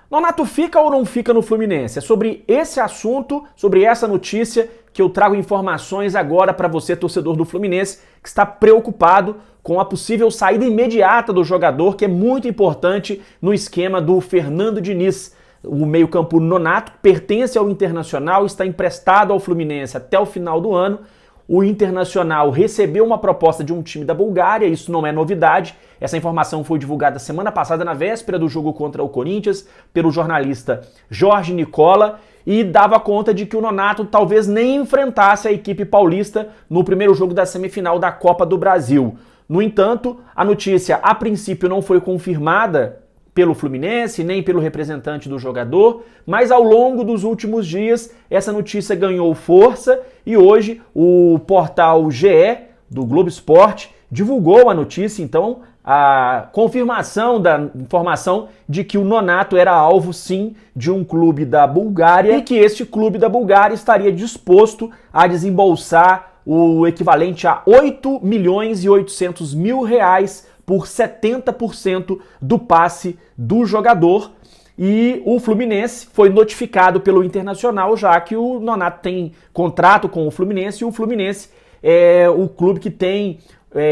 Nonato fica ou não fica no Fluminense? É sobre esse assunto, sobre essa notícia, que eu trago informações agora para você, torcedor do Fluminense, que está preocupado com a possível saída imediata do jogador, que é muito importante no esquema do Fernando Diniz. O meio-campo Nonato pertence ao Internacional, está emprestado ao Fluminense até o final do ano. O Internacional recebeu uma proposta de um time da Bulgária, isso não é novidade. Essa informação foi divulgada semana passada, na véspera do jogo contra o Corinthians, pelo jornalista Jorge Nicola, e dava conta de que o Nonato talvez nem enfrentasse a equipe paulista no primeiro jogo da semifinal da Copa do Brasil. No entanto, a notícia a princípio não foi confirmada pelo Fluminense, nem pelo representante do jogador, mas ao longo dos últimos dias essa notícia ganhou força e hoje o portal GE do Globo Esporte divulgou a notícia, então a confirmação da informação de que o Nonato era alvo sim de um clube da Bulgária e que este clube da Bulgária estaria disposto a desembolsar o equivalente a 8 milhões e 800 mil reais por 70% do passe do jogador, e o Fluminense foi notificado pelo Internacional, já que o Nonato tem contrato com o Fluminense e o Fluminense é o clube que tem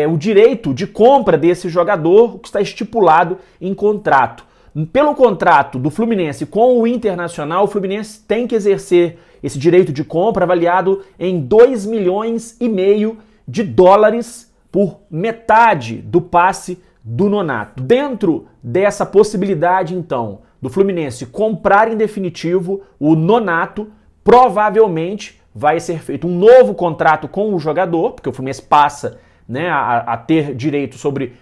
o direito de compra desse jogador, que está estipulado em contrato. Pelo contrato do Fluminense com o Internacional, o Fluminense tem que exercer esse direito de compra avaliado em 2 milhões e meio de dólares por metade do passe do Nonato. Dentro dessa possibilidade, então, do Fluminense comprar em definitivo o Nonato, provavelmente vai ser feito um novo contrato com o jogador, porque o Fluminense passa, né, a ter direito sobre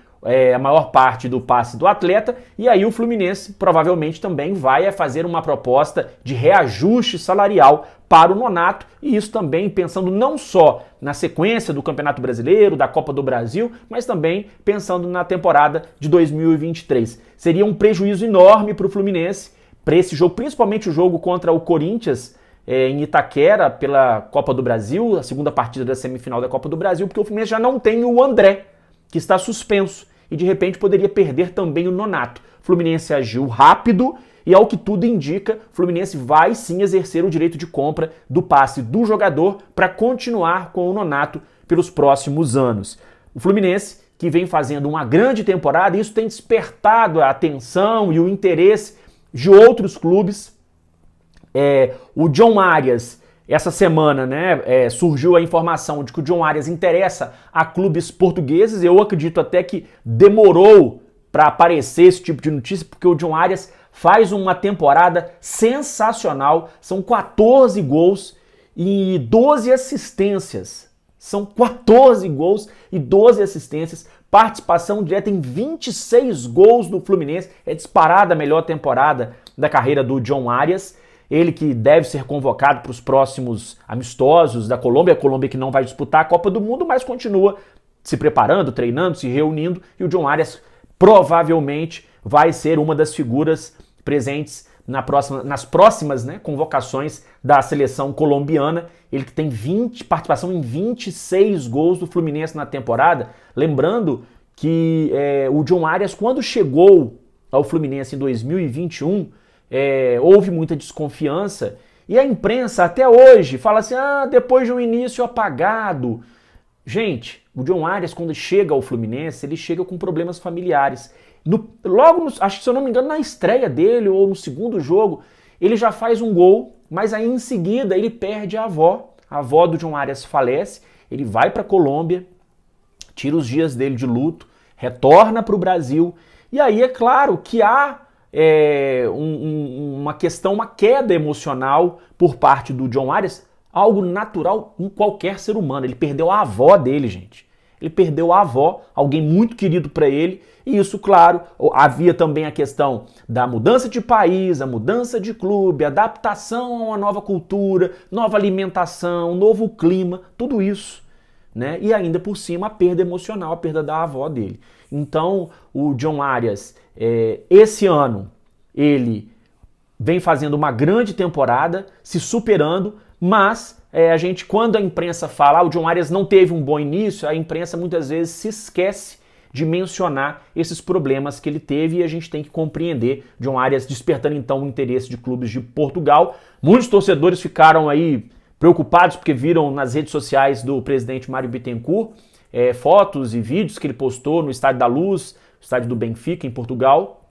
a maior parte do passe do atleta, e aí o Fluminense provavelmente também vai fazer uma proposta de reajuste salarial para o Nonato, e isso também pensando não só na sequência do Campeonato Brasileiro, da Copa do Brasil, mas também pensando na temporada de 2023. Seria um prejuízo enorme para o Fluminense, para esse jogo, principalmente o jogo contra o Corinthians, em Itaquera, pela Copa do Brasil, a segunda partida da semifinal da Copa do Brasil, porque o Fluminense já não tem o André, que está suspenso, e de repente poderia perder também o Nonato. O Fluminense agiu rápido e, ao que tudo indica, o Fluminense vai sim exercer o direito de compra do passe do jogador para continuar com o Nonato pelos próximos anos. O Fluminense, que vem fazendo uma grande temporada, e isso tem despertado a atenção e o interesse de outros clubes. O John Arias, essa semana, né, surgiu a informação de que o John Arias interessa a clubes portugueses. Eu acredito até que demorou para aparecer esse tipo de notícia, porque o John Arias faz uma temporada sensacional. São 14 gols e 12 assistências. São 14 gols e 12 assistências. Participação direta em 26 gols do Fluminense. É disparada a melhor temporada da carreira do John Arias. Ele que deve ser convocado para os próximos amistosos da Colômbia, a Colômbia que não vai disputar a Copa do Mundo, mas continua se preparando, treinando, se reunindo, e o John Arias provavelmente vai ser uma das figuras presentes nas próximas, né, convocações da seleção colombiana. Ele que tem participação em 26 gols do Fluminense na temporada. Lembrando que o John Arias, quando chegou ao Fluminense em 2021, houve muita desconfiança, e a imprensa até hoje fala assim, depois de um início apagado. Gente, o John Arias, quando chega ao Fluminense, ele chega com problemas familiares. Acho que, se eu não me engano, na estreia dele ou no segundo jogo, ele já faz um gol, mas aí em seguida ele perde a avó. A avó do John Arias falece, ele vai para a Colômbia, tira os dias dele de luto, retorna para o Brasil, e aí é claro que há uma queda emocional por parte do John Arias, algo natural em qualquer ser humano. Ele perdeu a avó dele, gente. Ele perdeu a avó, alguém muito querido para ele, e isso, claro, havia também a questão da mudança de país, a mudança de clube, adaptação a uma nova cultura, nova alimentação, novo clima, tudo isso, né? E ainda por cima a perda emocional, a perda da avó dele. Então, o John Arias, esse ano, ele vem fazendo uma grande temporada, se superando, mas quando a imprensa fala o John Arias não teve um bom início, a imprensa muitas vezes se esquece de mencionar esses problemas que ele teve e a gente tem que compreender. John Arias despertando então o interesse de clubes de Portugal. Muitos torcedores ficaram aí preocupados porque viram nas redes sociais do presidente Mário Bittencourt fotos e vídeos que ele postou no Estádio da Luz, estádio do Benfica, em Portugal,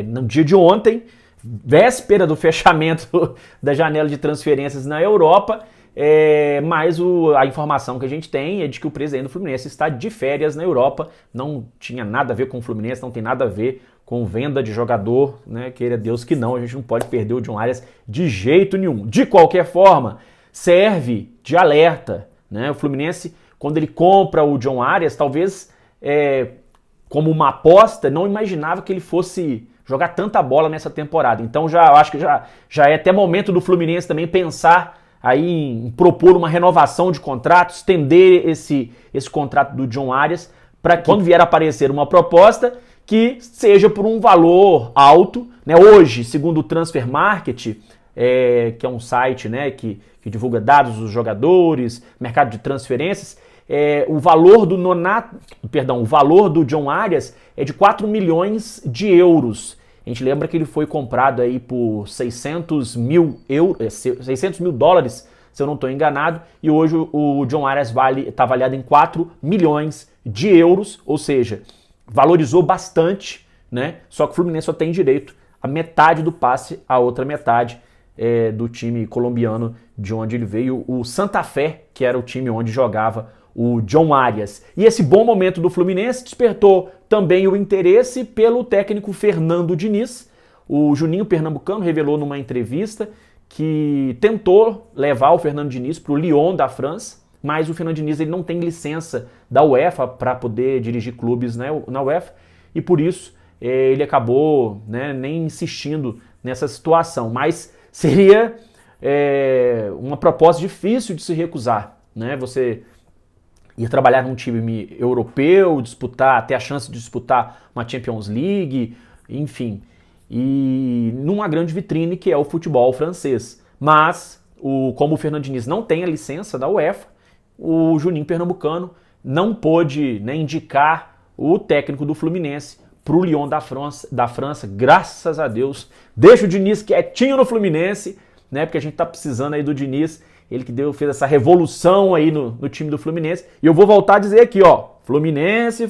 no dia de ontem, véspera do fechamento da janela de transferências na Europa, mas a informação que a gente tem é de que o presidente do Fluminense está de férias na Europa, não tinha nada a ver com o Fluminense, não tem nada a ver com venda de jogador, né? Queira Deus que não, a gente não pode perder o John Arias de jeito nenhum. De qualquer forma, serve de alerta, né? O Fluminense, quando ele compra o John Arias, talvez como uma aposta, não imaginava que ele fosse jogar tanta bola nessa temporada. Então eu acho que já é até momento do Fluminense também pensar aí em propor uma renovação de contrato, estender esse contrato do John Arias, para que quando vier a aparecer uma proposta que seja por um valor alto, né? Hoje, segundo o Transfer Market, que é um site, né, que divulga dados dos jogadores, mercado de transferências, o valor do John Arias é de 4 milhões de euros. A gente lembra que ele foi comprado aí por 600 mil dólares, se eu não estou enganado, e hoje o John Arias está avaliado em 4 milhões de euros, ou seja, valorizou bastante, né? Só que o Fluminense só tem direito a metade do passe, a outra metade do time colombiano de onde ele veio, o Santa Fé, que era o time onde jogava o John Arias. E esse bom momento do Fluminense despertou também o interesse pelo técnico Fernando Diniz. O Juninho Pernambucano revelou numa entrevista que tentou levar o Fernando Diniz para o Lyon da França, mas o Fernando Diniz ele não tem licença da UEFA para poder dirigir clubes, né, na UEFA, e por isso ele acabou, né, nem insistindo nessa situação. Mas seria uma proposta difícil de se recusar, né? Você ir trabalhar num time europeu, ter a chance de disputar uma Champions League, enfim, e numa grande vitrine que é o futebol francês. Mas, como o Fernando Diniz não tem a licença da UEFA, o Juninho Pernambucano não pôde, né, indicar o técnico do Fluminense para o Lyon da França, graças a Deus. Deixa o Diniz quietinho no Fluminense, né, porque a gente tá precisando aí do Diniz, ele que fez essa revolução aí no time do Fluminense. E eu vou voltar a dizer aqui, ó, Fluminense,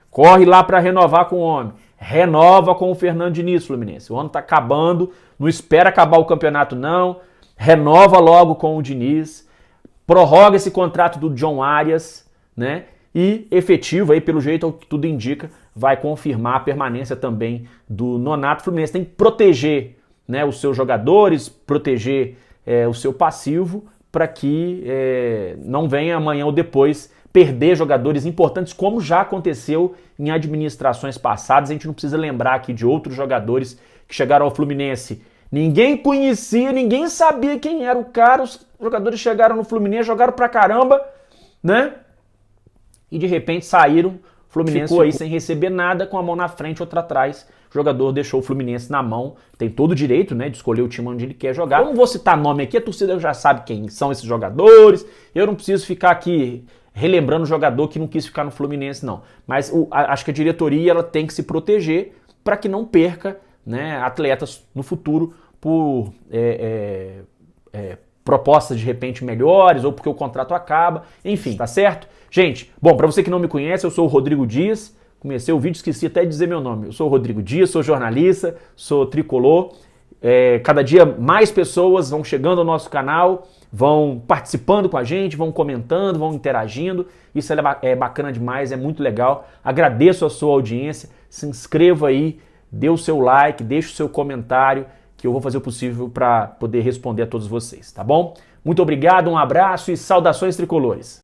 corre lá para renovar com o homem. Renova com o Fernando Diniz, Fluminense. O ano tá acabando, não espera acabar o campeonato não, renova logo com o Diniz, prorroga esse contrato do John Arias, né? E efetivo aí, pelo jeito, ao que tudo indica, vai confirmar a permanência também do Nonato. O Fluminense tem que proteger, né, os seus jogadores, proteger o seu passivo, para que não venha amanhã ou depois perder jogadores importantes, como já aconteceu em administrações passadas. A gente não precisa lembrar aqui de outros jogadores que chegaram ao Fluminense. Ninguém conhecia, ninguém sabia quem era o cara, os jogadores chegaram no Fluminense, jogaram pra caramba, né? E de repente saíram, o Fluminense ficou aí sem receber nada, com a mão na frente, outra atrás. O jogador deixou o Fluminense na mão, tem todo o direito, né, de escolher o time onde ele quer jogar. Eu não vou citar nome aqui, a torcida já sabe quem são esses jogadores, eu não preciso ficar aqui relembrando o jogador que não quis ficar no Fluminense, não. Mas acho que a diretoria ela tem que se proteger para que não perca, né, atletas no futuro por propostas de repente melhores ou porque o contrato acaba, enfim, tá certo? Gente, bom, para você que não me conhece, eu sou o Rodrigo Dias. Comecei o vídeo, esqueci até de dizer meu nome. Eu sou o Rodrigo Dias, sou jornalista, sou tricolor. Cada dia mais pessoas vão chegando ao nosso canal, vão participando com a gente, vão comentando, vão interagindo. Isso é bacana demais, é muito legal. Agradeço a sua audiência. Se inscreva aí, dê o seu like, deixe o seu comentário, que eu vou fazer o possível para poder responder a todos vocês, tá bom? Muito obrigado, um abraço e saudações tricolores.